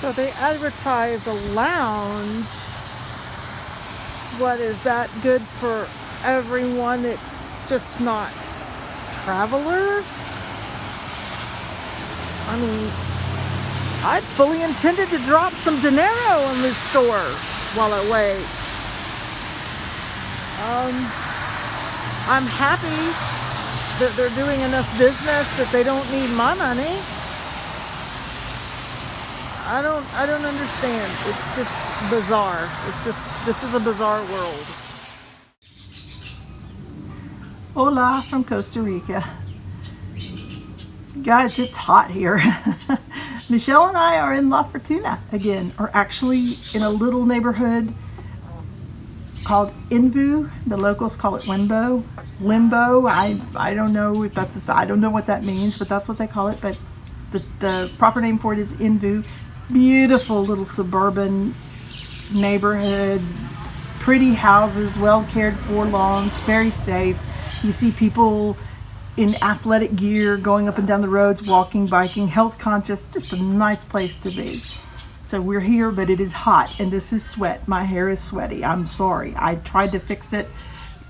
So they advertise a lounge. What, is that good for everyone that's just not travelers? I mean, I fully intended to drop some dinero in this store while I wait. I'm happy that they're doing enough business that they don't need my money. I don't understand. It's just bizarre. This is a bizarre world. Hola from Costa Rica. Guys, it's hot here. Michelle and I are in La Fortuna again, or actually in a little neighborhood called Invu. The locals call it Limbo. I don't know if that's I don't know what that means, but that's what they call it. But the proper name for it is Invu. Beautiful little suburban neighborhood, pretty houses, well cared for lawns, very safe. You see people in athletic gear going up and down the roads, walking, biking, health conscious, just a nice place to be. So we're here, but it is hot and this is sweat. My hair is sweaty. I'm sorry. I tried to fix it.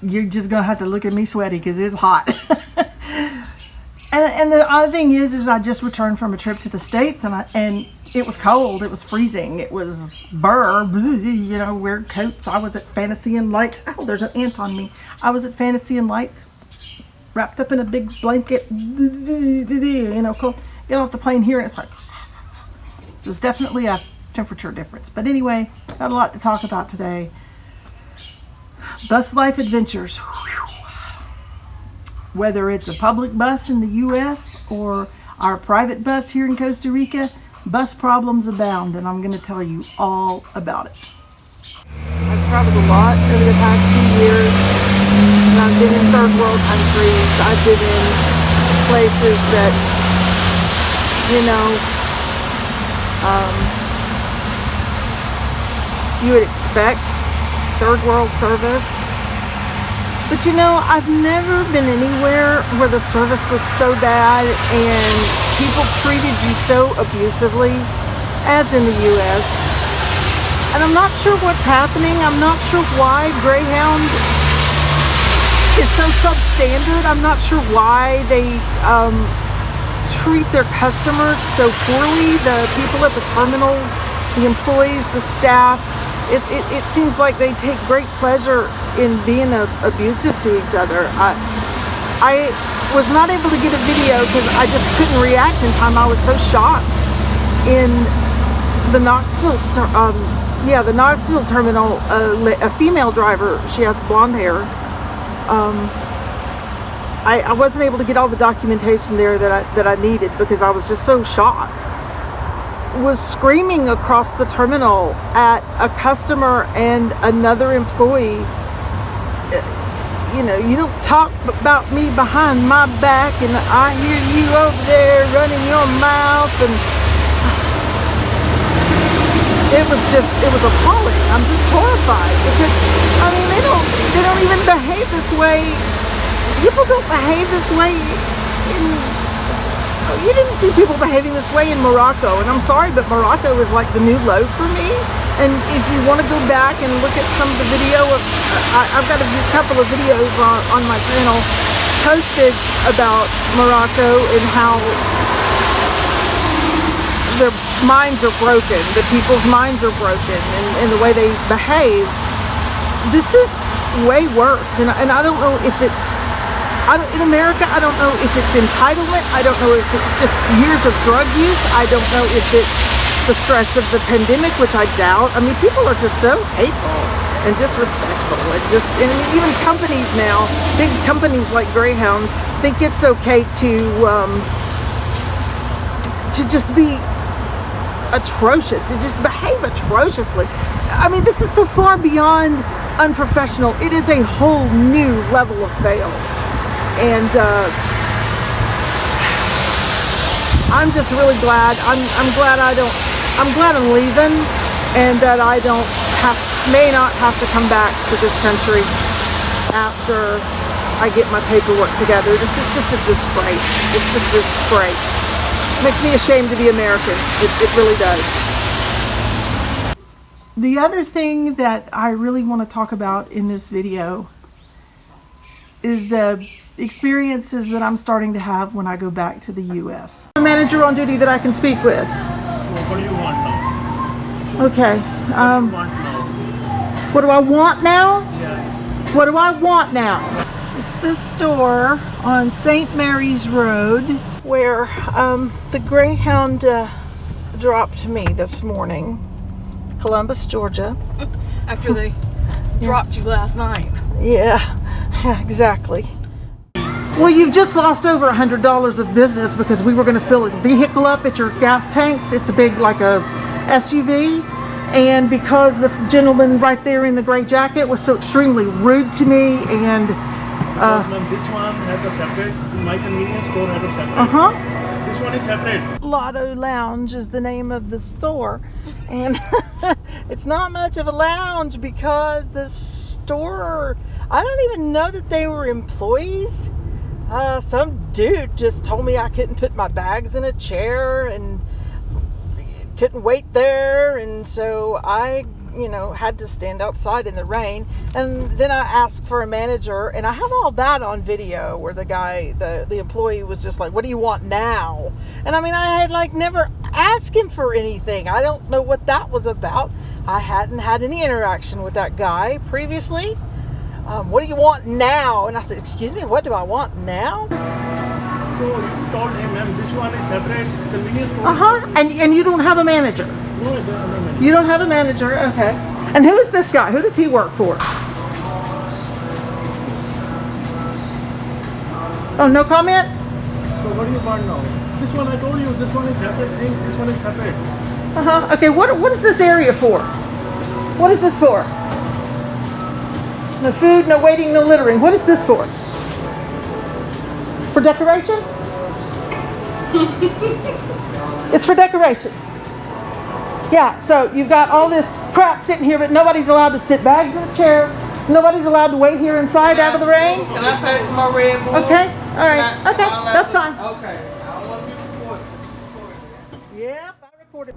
You're just gonna have to look at me sweaty because it's hot. and the other thing is I just returned from a trip to the States and it was cold. It was freezing. It was you know, wear coats. I was at Fantasy and Lights. Oh, there's an ant on me. I was at Fantasy and Lights, wrapped up in a big blanket, you know, cool. Get off the plane here and it's like, so it's definitely a temperature difference. But anyway, got a lot to talk about today. Bus life adventures. Whether it's a public bus in the U.S. or our private bus here in Costa Rica, bus problems abound, and I'm going to tell you all about it. I've traveled a lot over the past 2 years. And I've been in third world countries. I've been in places that, you know, you would expect third world service. But you know, I've never been anywhere where the service was so bad and people treated you so abusively as in the U.S. And I'm not sure what's happening. I'm not sure why Greyhound is so substandard. I'm not sure why they treat their customers so poorly. The people at the terminals, the employees, the staff, it seems like they take great pleasure in being abusive to each other. I was not able to get a video because I just couldn't react in time. I was so shocked. In the Knoxville, the Knoxville terminal, a female driver, she had blonde hair. I wasn't able to get all the documentation there that I needed because I was just so shocked. Was screaming across the terminal at a customer and another employee. You know, you don't talk about me behind my back, and I hear you over there running your mouth, and it was appalling. I'm just horrified because, I mean, they don't even behave this way. People don't behave this way you didn't see people behaving this way in Morocco, and I'm sorry, but Morocco is like the new low for me. And if you want to go back and look at some of the video of, I've got a couple of videos on my channel posted about Morocco and how their minds are broken, the people's minds are broken, and the way they behave. This is way worse, and I don't know if it's, in America, I don't know if it's entitlement. I don't know if it's just years of drug use. I don't know if it's the stress of the pandemic, which I doubt. I mean, people are just so hateful and disrespectful. And even companies now, big companies like Greyhound, think it's okay to just be atrocious, to just behave atrociously. I mean, this is so far beyond unprofessional. It is a whole new level of fail. And I'm just really glad. I'm glad I'm leaving, and that I may not have to come back to this country after I get my paperwork together. This is just a disgrace. It's a disgrace. It makes me ashamed to be American. It really does. The other thing that I really want to talk about in this video is the experiences that I'm starting to have when I go back to the U.S. A manager on duty that I can speak with. What do you want now? Okay. What do you want now? What do I want now? Yeah. What do I want now? It's this store on St. Mary's Road where the Greyhound dropped me this morning. Columbus, Georgia. After they dropped you last night. Yeah, exactly. Well, you've just lost over $100 of business because we were going to fill a vehicle up at your gas tanks. It's a big, like a SUV. And because the gentleman right there in the gray jacket was so extremely rude to me and... this one has a separate, my convenience store has a separate. Uh-huh. This one is separate. Lotto Lounge is the name of the store. And it's not much of a lounge because the store, I don't even know that they were employees. Some dude just told me I couldn't put my bags in a chair and couldn't wait there, and so I, had to stand outside in the rain. And then I asked for a manager, and I have all that on video where the guy, the employee was just like, "What do you want now?" And I mean, I had never asked him for anything. I don't know what that was about. I hadn't had any interaction with that guy previously. What do you want now? And I said, "Excuse me, what do I want now?" So you told him, ma'am, this one is separate convenience store. Uh-huh. And you don't have a manager? No, I don't have a manager. You don't have a manager, okay. And who is this guy? Who does he work for? Oh, no comment? So what do you want now? This one I told you, this one is separate thing, this one is separate. Uh-huh. Okay, what is this area for? What is this for? No food, no waiting, no littering. What is this for? For decoration? It's for decoration. Yeah, so you've got all this crap sitting here, but nobody's allowed to sit bags in a chair. Nobody's allowed to wait here inside out of the rain. Can I pay for my Red Bull? Okay, all right. Okay, that's fine. Okay. I don't want to be recorded. Yep, I recorded.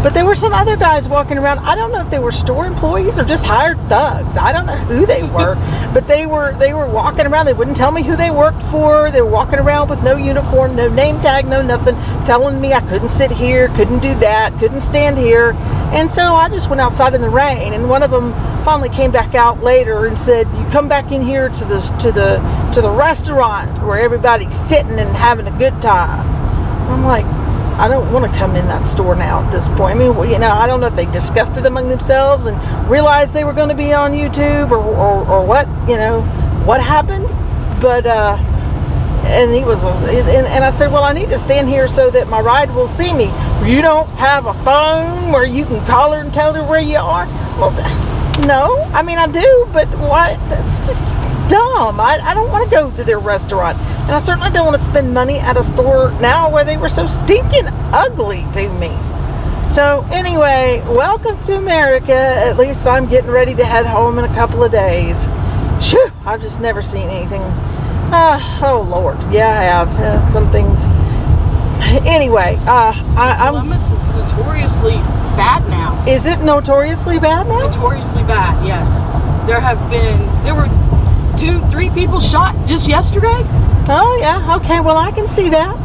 But there were some other guys walking around. I don't know if they were store employees or just hired thugs. I don't know who they were, but they were walking around. They wouldn't tell me who they worked for. They were walking around with no uniform, no name tag, no nothing, telling me I couldn't sit here, couldn't do that, couldn't stand here. And so I just went outside in the rain. And one of them finally came back out later and said, "You come back in here to the restaurant where everybody's sitting and having a good time." I'm like, I don't want to come in that store now at this point. I mean, I don't know if they discussed it among themselves and realized they were going to be on YouTube or what, what happened. But, and he was, and I said, "Well, I need to stand here so that my ride will see me." "You don't have a phone where you can call her and tell her where you are?" Well, no, I mean, I do, but what? That's just dumb. I don't want to go to their restaurant. And I certainly don't want to spend money at a store now where they were so stinking ugly to me. So anyway, welcome to America. At least I'm getting ready to head home in a couple of days. Phew, I've just never seen anything. Oh Lord, yeah, I have. Some things. Anyway, Columbus is notoriously bad now. Is it notoriously bad now? Notoriously bad, yes. There were 2-3 people shot just yesterday. Oh yeah, okay, well I can see that.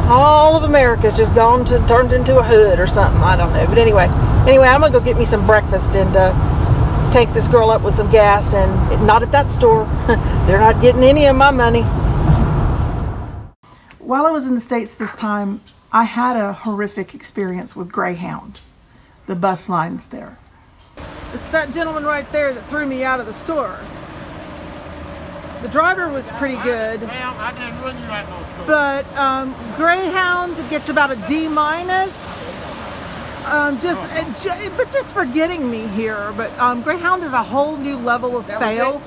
All of America's just turned into a hood or something, I don't know. But anyway, I'm gonna go get me some breakfast and take this girl up with some gas, and not at that store. They're not getting any of my money. While I was in the States this time, I had a horrific experience with Greyhound, the bus lines there. It's that gentleman right there that threw me out of the store. The driver was pretty good, Ma'am, I didn't run you out no store. but Greyhound gets about a D-. Just for getting me here. But Greyhound is a whole new level of fail.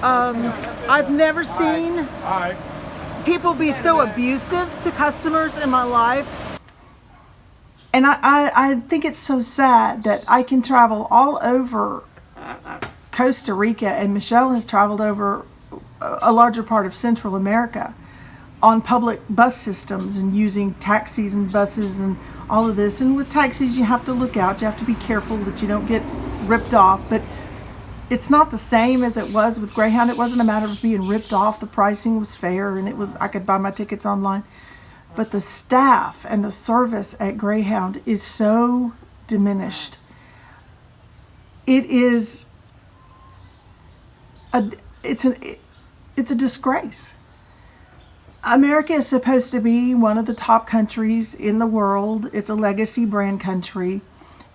I've never seen people be so abusive to customers in my life. And I think it's so sad that I can travel all over Costa Rica, and Michelle has traveled over a larger part of Central America. on public bus systems and using taxis and buses and all of this. And with taxis, you have to look out. You have to be careful that you don't get ripped off. But it's not the same as it was with Greyhound. It wasn't a matter of being ripped off. The pricing was fair, and I could buy my tickets online. But the staff and the service at Greyhound is so diminished. It's a disgrace. America is supposed to be one of the top countries in the world. It's a legacy brand country.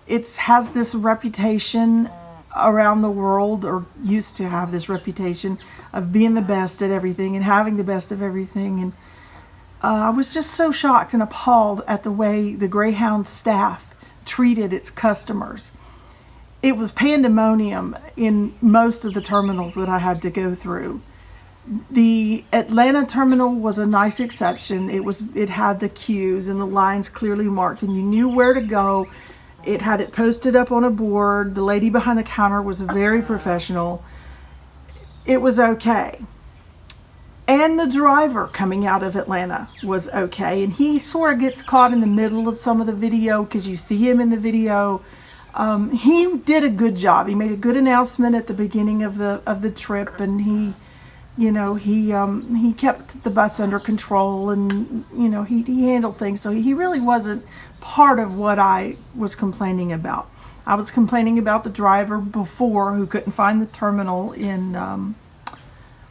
It has this reputation around the world, or used to have this reputation of being the best at everything and having the best of everything. And I was just so shocked and appalled at the way the Greyhound staff treated its customers. It was pandemonium in most of the terminals that I had to go through. The Atlanta terminal was a nice exception. It had the queues and the lines clearly marked, and you knew where to go. It had it posted up on a board. The lady behind the counter was very professional. It was okay. And the driver coming out of Atlanta was okay. And he sort of gets caught in the middle of some of the video because you see him in the video. He did a good job. He made a good announcement at the beginning of the trip, and he kept the bus under control, and he handled things. So he really wasn't part of what I was complaining about. I was complaining about the driver before, who couldn't find the terminal in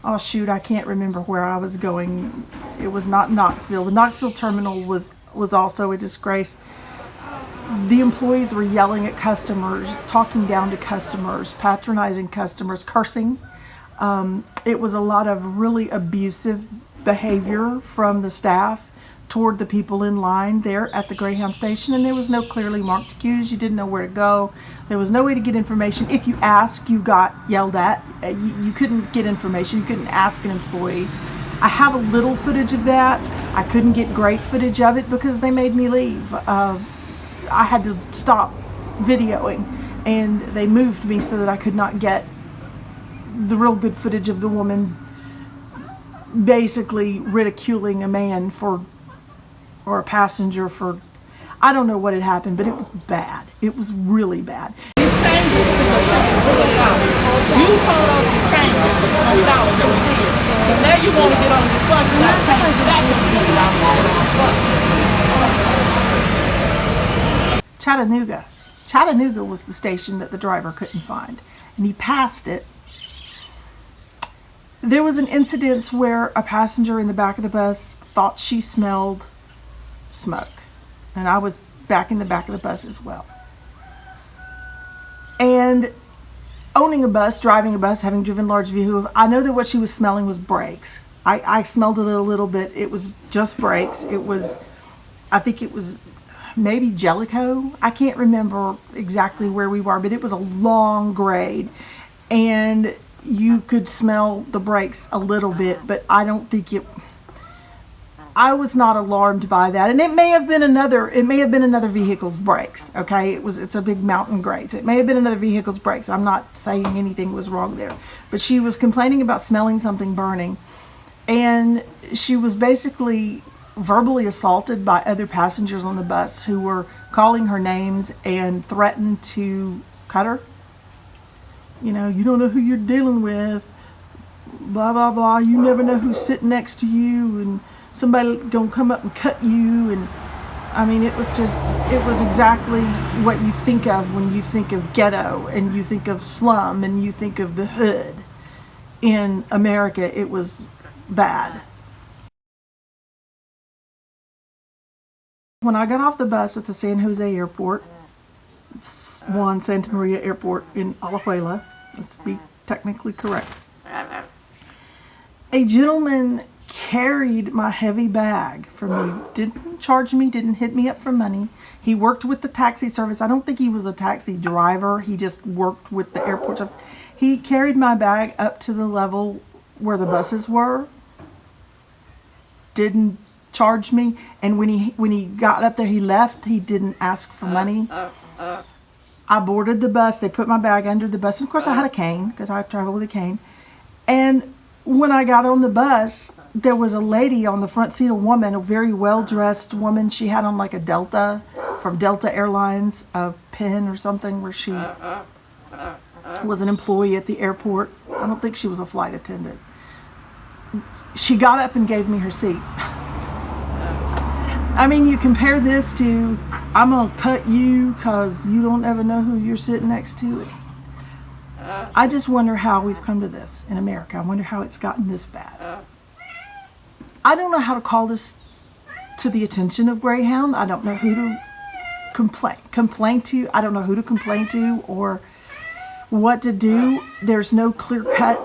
I can't remember where I was going. It was not Knoxville. The Knoxville terminal was also a disgrace. The employees were yelling at customers, talking down to customers, patronizing customers, cursing. It was a lot of really abusive behavior from the staff toward the people in line there at the Greyhound station, and there was no clearly marked queues. You didn't know where to go. There was no way to get information. If you asked, you got yelled at. You couldn't get information. You couldn't ask an employee. I have a little footage of that. I couldn't get great footage of it because they made me leave. I had to stop videoing, and they moved me so that I could not get the real good footage of the woman basically ridiculing a man or a passenger for, I don't know what had happened, but it was bad. It was really bad. You changed it to the really out. You told us to change it to $1,000 that we did. But now you want to get on the bus and not change it back to $50. Chattanooga was the station that the driver couldn't find, and he passed it. There was an incident where a passenger in the back of the bus thought she smelled smoke, and I was back in the back of the bus as well. And owning a bus, driving a bus, having driven large vehicles, I know that what she was smelling was brakes. I smelled it a little bit. It was just brakes. I think it was maybe Jellicoe. I can't remember exactly where we were, but it was a long grade, and you could smell the brakes a little bit, but I don't think I was not alarmed by that. And it may have been another vehicle's brakes. Okay. It's a big mountain grade. So it may have been another vehicle's brakes. I'm not saying anything was wrong there, but she was complaining about smelling something burning, and she was basically verbally assaulted by other passengers on the bus who were calling her names and threatened to cut her. You don't know who you're dealing with, blah, blah, blah. You never know who's sitting next to you, and somebody gonna come up and cut you. And I mean, it was exactly what you think of when you think of ghetto, and you think of slum, and you think of the hood in America. It was bad. When I got off the bus at the San Jose airport, Juan Santa Maria Airport in Alajuela, let's be technically correct, a gentleman carried my heavy bag for me, didn't charge me, didn't hit me up for money. He worked with the taxi service. I don't think he was a taxi driver. He just worked with the airport. He carried my bag up to the level where the buses were, didn't charge me, and when he got up there, he left. He didn't ask for money. I boarded the bus. They put my bag under the bus, and of course I had a cane because I travel with a cane. And when I got on the bus, there was a lady on the front seat, a woman, a very well-dressed woman. She had on like a Delta, from Delta Airlines, a pin or something, where she was an employee at the airport. I don't think she was a flight attendant. She got up and gave me her seat. I mean, you compare this to, I'm going to cut you because you don't ever know who you're sitting next to. I just wonder how we've come to this in America. I wonder how it's gotten this bad. I don't know how to call this to the attention of Greyhound. I don't know who to complain to. I don't know who to complain to or what to do. There's no clear-cut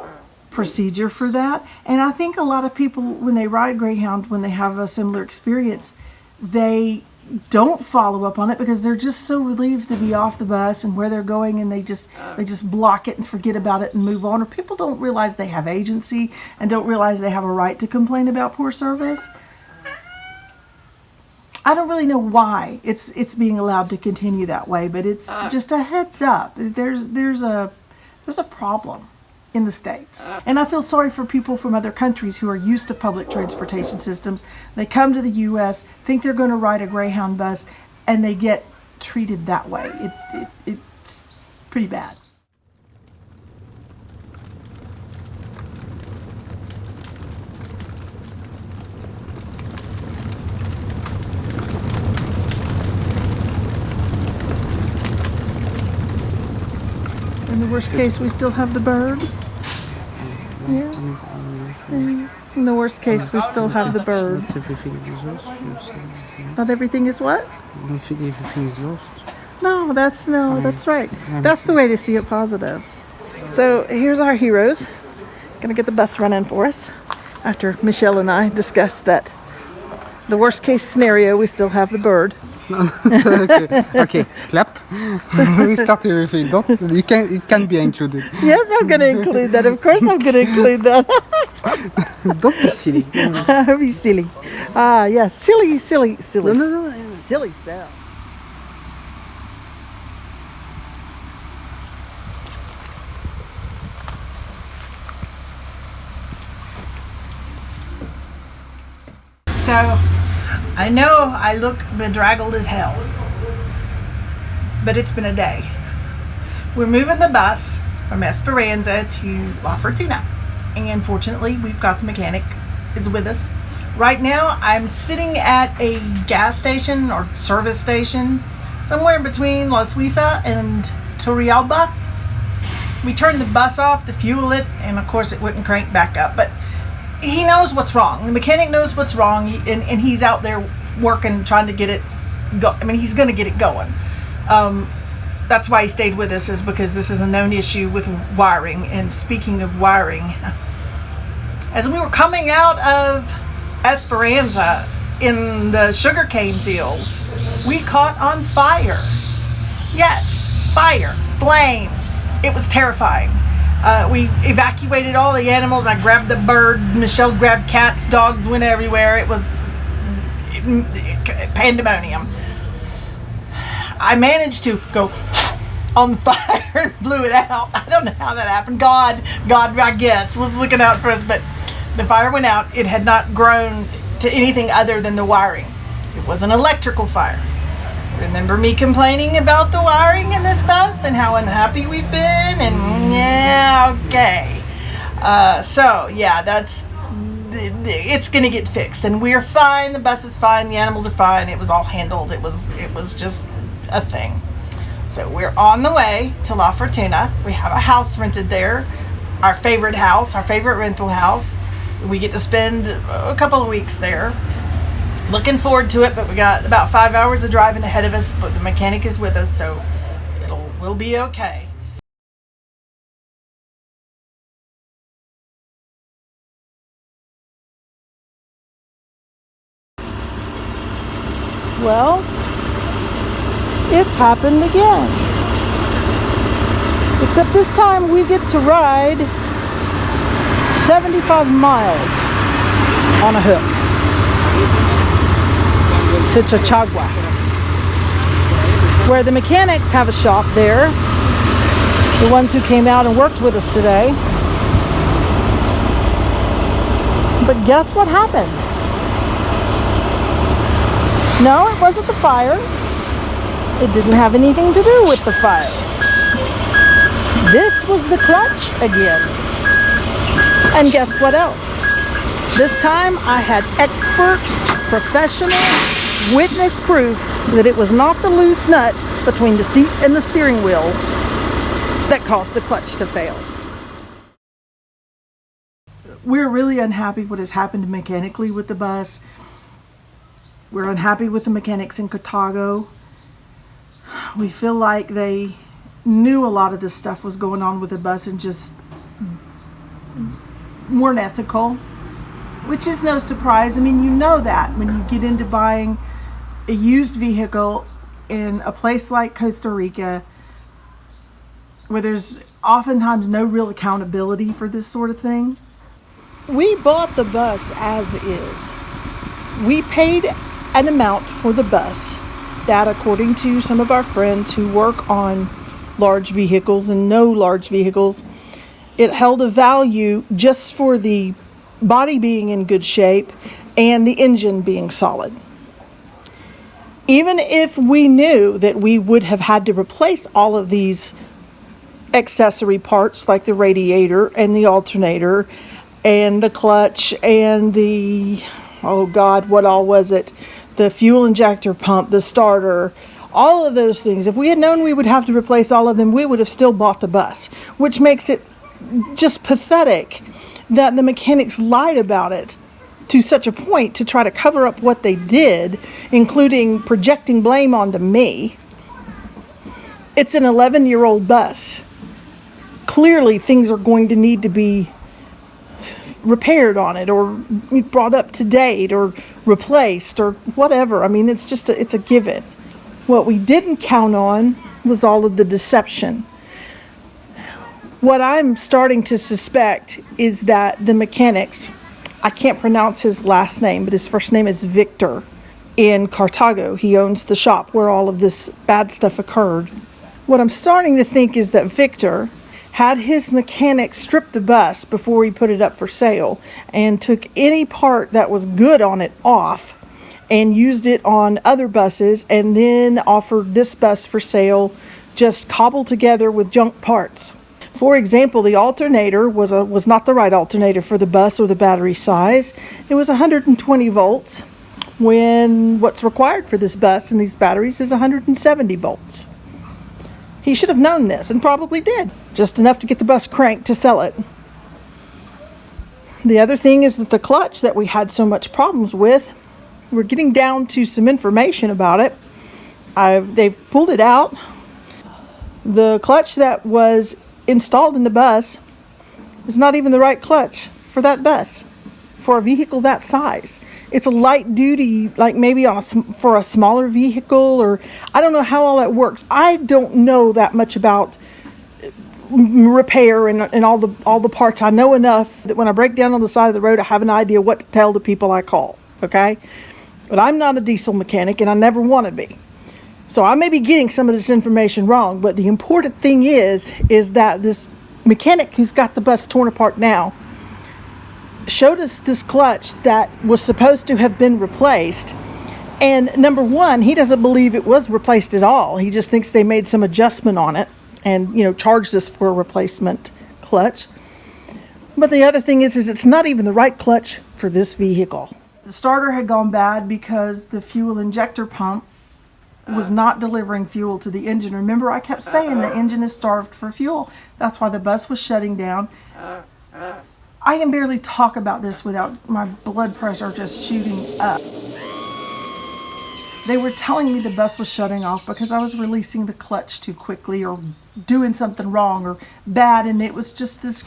procedure for that. And I think a lot of people, when they ride Greyhound, when they have a similar experience, they don't follow up on it because they're just so relieved to be off the bus and where they're going, and they just block it and forget about it and move on. Or people don't realize they have agency and don't realize they have a right to complain about poor service. I don't really know why it's being allowed to continue that way, but it's just a heads up. There's a problem in the States. And I feel sorry for people from other countries who are used to public transportation systems. They come to the U.S., think they're going to ride a Greyhound bus, and they get treated that way. It's pretty bad. In the worst case, we still have the bird. Yeah. In the worst case, we still have the bird. Not everything is lost. Not everything is what? I don't think everything is lost. No, that's right. That's the way to see it positive. So here's our heroes. Gonna get the bus running for us after Michelle and I discussed that the worst case scenario, we still have the bird. Okay, clap. We start everything. It can be included. Yes, I'm going to include that. Of course, I'm going to include that. Don't be silly. Be silly. Yes, silly. No. Silly self. So, I know I look bedraggled as hell, but it's been a day. We're moving the bus from Esperanza to La Fortuna, and fortunately we've got the mechanic is with us. Right now I'm sitting at a gas station or service station somewhere between La Suiza and Turrialba. We turned the bus off to fuel it, and of course it wouldn't crank back up, but he knows what's wrong. The mechanic knows what's wrong, and he's out there working, trying to get it go. I mean, he's going to get it going. That's why he stayed with us, is because this is a known issue with wiring. And speaking of wiring, as we were coming out of Esperanza in the sugarcane fields, we caught on fire. Yes, fire, flames. It was terrifying. We evacuated all the animals. I grabbed the bird. Michelle grabbed cats. Dogs went everywhere. It was pandemonium. I managed to go on fire and blew it out. I don't know how that happened. God, I guess, was looking out for us, but the fire went out. It had not grown to anything other than the wiring. It was an electrical fire. Remember me complaining about the wiring in this bus and how unhappy we've been? And yeah, okay. So yeah, it's gonna get fixed, and we're fine. The bus is fine. The animals are fine. It was all handled. It was just a thing. So we're on the way to La Fortuna. We have a house rented there. Our favorite house, our favorite rental house. We get to spend a couple of weeks there. Looking forward to it, but we got about 5 hours of driving ahead of us, but the mechanic is with us, so we'll be okay. Well, it's happened again. Except this time we get to ride 75 miles on a hook to Chachagua, where the mechanics have a shop there, the ones who came out and worked with us today. But guess what happened? No, it wasn't the fire. It didn't have anything to do with the fire. This was the clutch again. And guess what else? This time I had expert, professional, witness proof that it was not the loose nut between the seat and the steering wheel that caused the clutch to fail. We're really unhappy what has happened mechanically with the bus. We're unhappy with the mechanics in Cartago. We feel like they knew a lot of this stuff was going on with the bus and just weren't ethical, which is no surprise. I mean, you know that when you get into buying a used vehicle in a place like Costa Rica, where there's oftentimes no real accountability for this sort of thing. We bought the bus as is. We paid an amount for the bus that, according to some of our friends who work on large vehicles and know large vehicles, it held a value just for the body being in good shape and the engine being solid. Even if we knew that we would have had to replace all of these accessory parts like the radiator and the alternator and the clutch and the, oh God, what all was it? The fuel injector pump, the starter, all of those things. If we had known we would have to replace all of them, we would have still bought the bus, which makes it just pathetic that the mechanics lied about it to such a point to try to cover up what they did, including projecting blame onto me. It's an 11-year-old bus. Clearly things are going to need to be repaired on it or brought up to date or replaced or whatever. I mean, it's just it's a given. What we didn't count on was all of the deception. What I'm starting to suspect is that the mechanics, I can't pronounce his last name, but his first name is Victor, in Cartago. He owns the shop where all of this bad stuff occurred. What I'm starting to think is that Victor had his mechanic strip the bus before he put it up for sale and took any part that was good on it off and used it on other buses and then offered this bus for sale just cobbled together with junk parts. For example, the alternator was not the right alternator for the bus or the battery size. It was 120 volts when what's required for this bus and these batteries is 170 volts. He should have known this and probably did, just enough to get the bus cranked to sell it. The other thing is that the clutch that we had so much problems with, we're getting down to some information about it. They've pulled it out. The clutch that was installed in the bus is not even the right clutch for that bus, for a vehicle that size. It's a light duty, like maybe for a smaller vehicle, or I don't know how all that works. I don't know that much about repair and all the parts. I know enough that when I break down on the side of the road, I have an idea what to tell the people I call, okay? But I'm not a diesel mechanic and I never want to be. So I may be getting some of this information wrong, but the important thing is that this mechanic who's got the bus torn apart now showed us this clutch that was supposed to have been replaced. And number one, he doesn't believe it was replaced at all. He just thinks they made some adjustment on it and, charged us for a replacement clutch. But the other thing is it's not even the right clutch for this vehicle. The starter had gone bad because the fuel injector pump was not delivering fuel to the engine. Remember, I kept saying the engine is starved for fuel. That's why the bus was shutting down. I can barely talk about this without my blood pressure just shooting up. They were telling me the bus was shutting off because I was releasing the clutch too quickly or doing something wrong or bad, and it was just this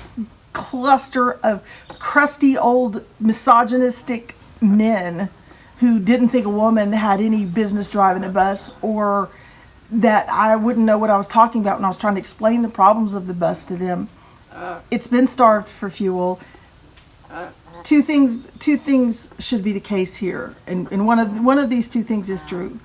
cluster of crusty old misogynistic men who didn't think a woman had any business driving a bus, or that I wouldn't know what I was talking about when I was trying to explain the problems of the bus to them. It's been starved for fuel. Two things should be the case here, and one of these two things is true.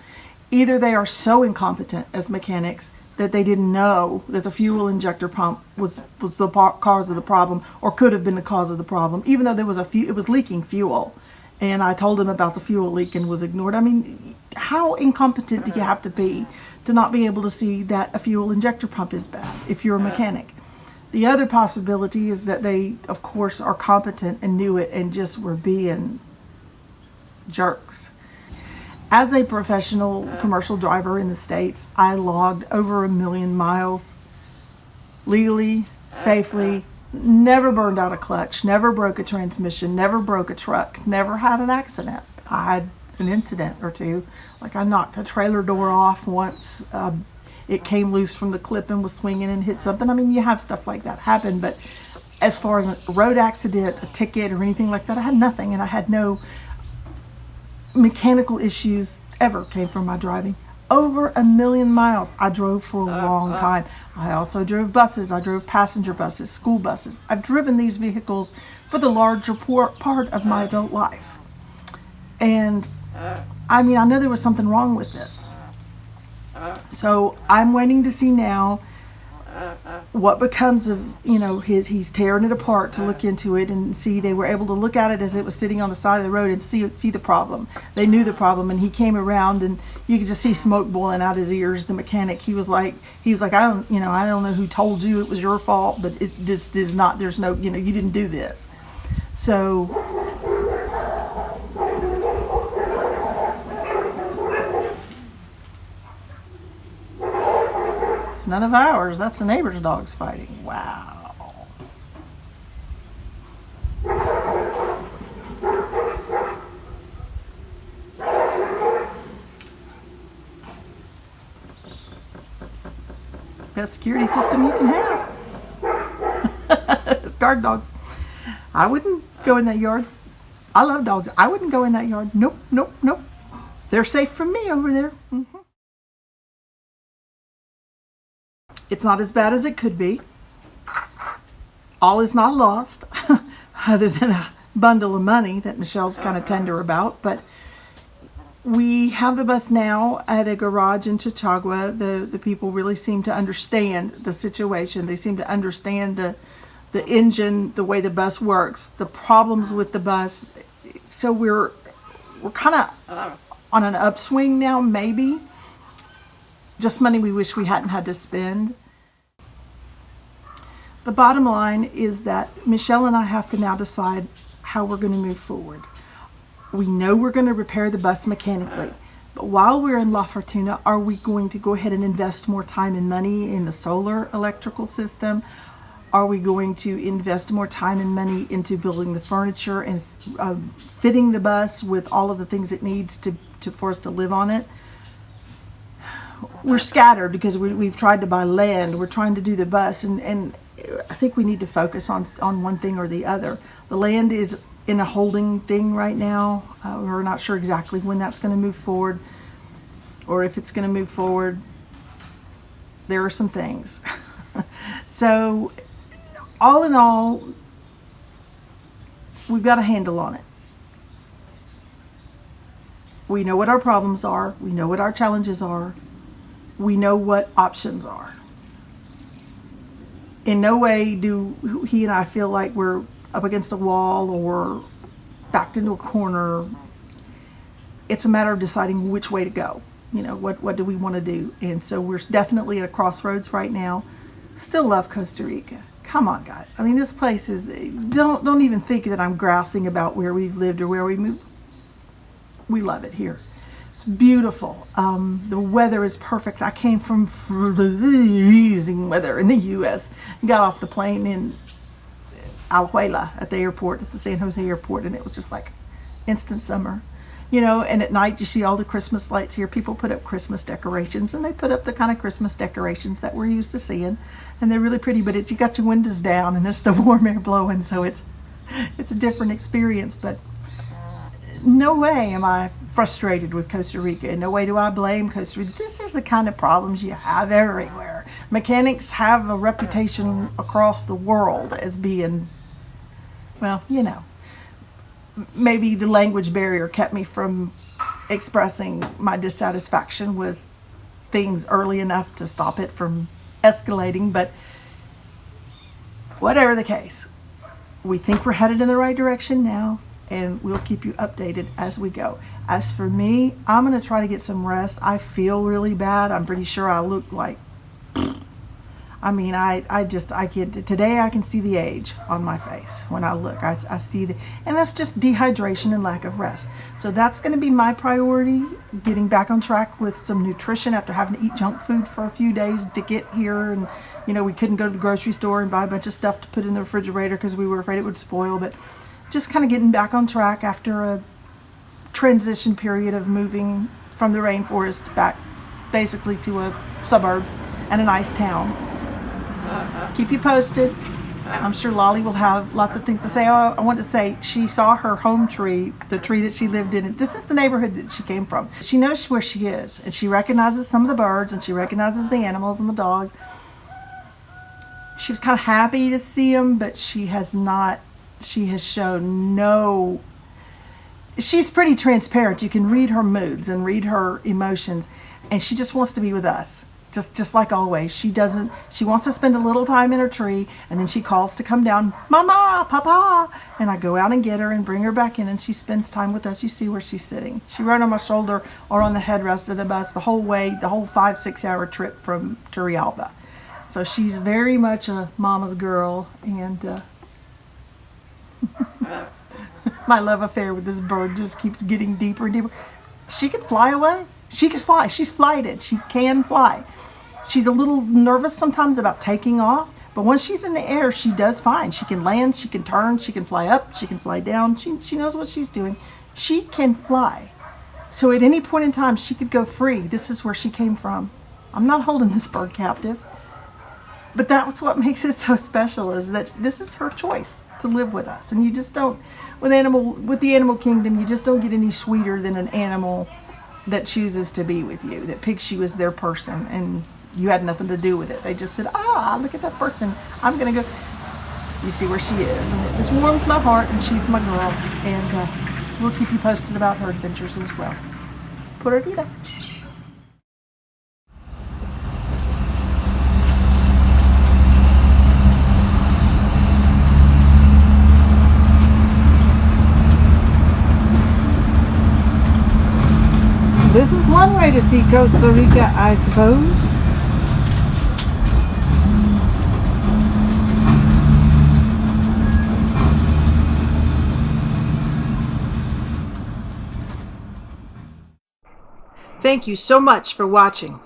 Either they are so incompetent as mechanics that they didn't know that the fuel injector pump was the cause of the problem, or could have been the cause of the problem, even though there was it was leaking fuel. And I told him about the fuel leak and was ignored. I mean, how incompetent do you have to be to not be able to see that a fuel injector pump is bad if you're a mechanic? The other possibility is that they, of course, are competent and knew it and just were being jerks. As a professional commercial driver in the States, I logged over 1 million miles legally, safely, never burned out a clutch, never broke a transmission, never broke a truck, never had an accident. I had an incident or two, like I knocked a trailer door off once. It came loose from the clip and was swinging and hit something. I mean, you have stuff like that happen, but as far as a road accident, a ticket, or anything like that, I had nothing, and I had no mechanical issues ever came from my driving. Over 1 million miles. I drove for a long time. I also drove buses. I drove passenger buses, school buses. I've driven these vehicles for the larger part of my adult life. And I mean, I know there was something wrong with this. So I'm waiting to see now what becomes of, you know, he's tearing it apart to look into it and see. They were able to look at it as it was sitting on the side of the road and see the problem. They knew the problem, and he came around and you could just see smoke boiling out his ears. The mechanic, he was like, I don't know who told you it was your fault, but this is not, there's no, you didn't do this. So it's none of ours. That's the neighbor's dogs fighting. Wow. Best security system you can have. It's guard dogs. I wouldn't go in that yard. I love dogs. I wouldn't go in that yard. Nope, nope, nope. They're safe from me over there. Mm-hmm. It's not as bad as it could be. All is not lost, other than a bundle of money that Michelle's kind of tender about. But we have the bus now at a garage in Chichagua. The people really seem to understand the situation. They seem to understand the engine, the way the bus works, the problems with the bus. So we're kind of on an upswing now, maybe. Just money we wish we hadn't had to spend. The bottom line is that Michelle and I have to now decide how we're going to move forward. We know we're going to repair the bus mechanically, but while we're in La Fortuna, are we going to go ahead and invest more time and money in the solar electrical system? Are we going to invest more time and money into building the furniture and fitting the bus with all of the things it needs for us to live on it? We're scattered because we've tried to buy land. We're trying to do the bus, and I think we need to focus on one thing or the other. The land is in a holding thing right now. We're not sure exactly when that's going to move forward, or if it's going to move forward. There are some things. So all in all, we've got a handle on it. We know what our problems are. We know what our challenges are. We know what options are. In no way do he and I feel like we're up against a wall or backed into a corner. It's a matter of deciding which way to go. What do we want to do? And so we're definitely at a crossroads right now. Still love Costa Rica. Come on, guys. I mean, this place is, don't even think that I'm grousing about where we've lived or where we moved. We love it here. It's beautiful. The weather is perfect. I came from freezing weather in the U.S. Got off the plane in Hola at the airport, at the San Jose airport, and it was just like instant summer. And at night you see all the Christmas lights here. People put up Christmas decorations, and they put up the kind of Christmas decorations that we're used to seeing, and they're really pretty, but you got your windows down and it's the warm air blowing, so it's a different experience. But no way am I frustrated with Costa Rica. In no way do I blame Costa Rica. This is the kind of problems you have everywhere. Mechanics have a reputation across the world as being, well, maybe the language barrier kept me from expressing my dissatisfaction with things early enough to stop it from escalating. But whatever the case, we think we're headed in the right direction now, and we'll keep you updated as we go. As for me, I'm going to try to get some rest. I feel really bad. I'm pretty sure I look like, I mean, I can't, today I can see the age on my face when I look. I see and that's just dehydration and lack of rest. So that's going to be my priority, getting back on track with some nutrition after having to eat junk food for a few days to get here. And, you know, we couldn't go to the grocery store and buy a bunch of stuff to put in the refrigerator because we were afraid it would spoil. But just kind of getting back on track after a transition period of moving from the rainforest back basically to a suburb and a nice town. Keep you posted. I'm sure Lollie will have lots of things to say. Oh, I want to say she saw her home tree, the tree that she lived in. This is the neighborhood that she came from. She knows where she is, and she recognizes some of the birds, and she recognizes the animals and the dogs. She was kind of happy to see them, but she has shown no. She's pretty transparent. You can read her moods and read her emotions, and she just wants to be with us. Just like always. She wants to spend a little time in her tree, and then she calls to come down, Mama, Papa, and I go out and get her and bring her back in, and she spends time with us. You see where she's sitting. She rode on my shoulder or on the headrest of the bus the whole way, the whole 5-6 hour trip from Turrialba. So she's very much a mama's girl, and my love affair with this bird just keeps getting deeper and deeper. She could fly away. She can fly. She's flighted. She can fly. She's a little nervous sometimes about taking off, but once she's in the air, she does fine. She can land, she can turn, she can fly up, she can fly down. She knows what she's doing. She can fly. So at any point in time, she could go free. This is where she came from. I'm not holding this bird captive, but that's what makes it so special, is that this is her choice to live with us. And you just don't, with the animal kingdom, you just don't get any sweeter than an animal that chooses to be with you, that picks you as their person, and you had nothing to do with it. They just said, look at that person, I'm gonna go. You see where she is, and it just warms my heart, and she's my girl, and we'll keep you posted about her adventures as well. Pura vida. This is one way to see Costa Rica, I suppose. Thank you so much for watching.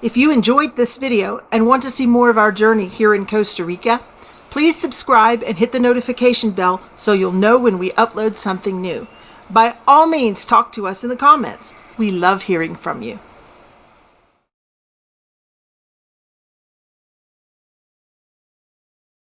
If you enjoyed this video and want to see more of our journey here in Costa Rica, please subscribe and hit the notification bell so you'll know when we upload something new. By all means, talk to us in the comments. We love hearing from you.